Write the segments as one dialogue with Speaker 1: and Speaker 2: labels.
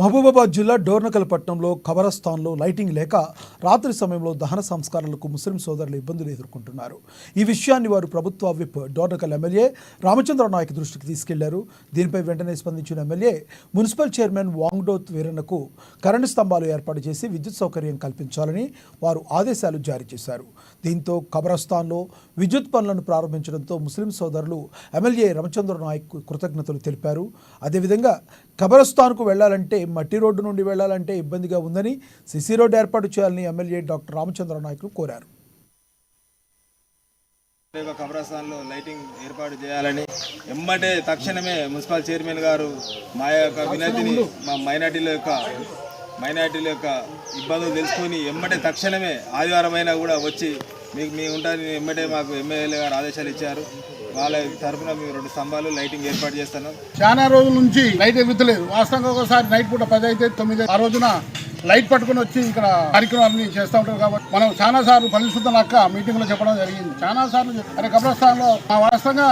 Speaker 1: మహబూబాబాద్ జిల్లా డోర్నకల్ పట్టణంలో ఖబరస్థాన్లో లైటింగ్ లేక రాత్రి సమయంలో దహన సంస్కారాలకు ముస్లిం సోదరులు ఇబ్బందులు ఎదుర్కొంటున్నారు. ఈ విషయాన్ని వారు ప్రభుత్వ విప్ డోర్నకల్ ఎమ్మెల్యే రామచంద్ర నాయక్ దృష్టికి తీసుకెళ్లారు. దీనిపై వెంటనే స్పందించిన ఎమ్మెల్యే మున్సిపల్ చైర్మన్ వాంగ్డోత్ వీరన్నకు కరెంటు స్తంభాలు ఏర్పాటు చేసి విద్యుత్ సౌకర్యం కల్పించాలని వారు ఆదేశాలు జారీ చేశారు. దీంతో ఖబరస్థాన్లో విద్యుత్ పనులను ప్రారంభించడంతో ముస్లిం సోదరులు ఎమ్మెల్యే రామచంద్ర నాయక్ కృతజ్ఞతలు తెలిపారు. అదేవిధంగా ఖబరస్థాన్కు వెళ్లాలంటే మట్టి రోడ్డు నుండి వెళ్లాలంటే ఇబ్బందిగా ఉందని సిసి రోడ్డు ఏర్పాటు చేయాలని ఎమ్మెల్యే డాక్టర్ రామచంద్ర నాయక్ కోరారు.
Speaker 2: ఖబరస్థాన్లో లైటింగ్ ఏర్పాటు చేయాలని ఎమ్మటే తక్షణమే మున్సిపల్ చైర్మన్ గారు మా యొక్క వినతిని మా మైనార్టీల యొక్క ఇబ్బందులు తెలుసుకొని ఎమ్మటే తక్షణమే ఆదివారం అయినా కూడా వచ్చి మీ ఉంటాను ఎమ్మటే మాకు ఎమ్మెల్యే గారు ఆదేశాలు ఇచ్చారు. వాళ్ళ తరఫున మేము 2 స్తంభాలు లైటింగ్ ఏర్పాటు చేస్తున్నాం.
Speaker 3: చాలా రోజుల నుంచి లైట్ ఎగుతలేదు. వాస్తవంగా ఒకసారి నైట్ పూట 10 అయితే 9 ఆ రోజున లైట్ పట్టుకుని వచ్చి ఇక్కడ కార్యక్రమాన్ని చేస్తూ ఉంటారు. కాబట్టి మనం చాలా సార్లు పరిశుద్ధ అక్క మీటింగ్లో చెప్పడం జరిగింది. చాలా సార్లు అరే ఖబరస్థాన్లో వాస్తవంగా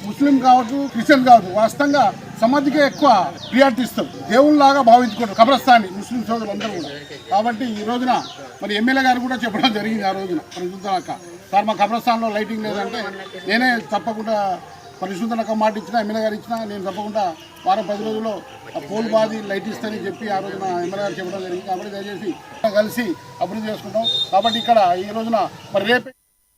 Speaker 3: ముస్లిం కావచ్చు, క్రిస్టియన్ కావచ్చు, వాస్తవంగా సమాధికే ఎక్కువ ప్రియారిటీ ఇస్తారు. దేవుళ్ళలాగా భావించుకుంటారు ఖబరస్థాన్ని ముస్లిం సోదరులందరూ కూడా. కాబట్టి ఈ రోజున మరి ఎమ్మెల్యే గారు కూడా చెప్పడం జరిగింది. ఆ రోజున పరిశుద్ధ సార్ మా ఖబరస్థాన్లో లైటింగ్ లేదంటే నేనే తప్పకుండా పరిశుద్ధ మాట ఇచ్చినా ఎమ్మెల్యే గారు ఇచ్చినా నేను తప్పకుండా వారం 10 రోజుల్లో పోల్ బాది లైట్ ఇస్తానని చెప్పి ఆ రోజున ఎమ్మెల్యే గారు చెప్పడం జరిగింది. కాబట్టి దయచేసి కలిసి అభివృద్ధి చేసుకుంటాం. కాబట్టి ఇక్కడ ఈ రోజున మరి రేపు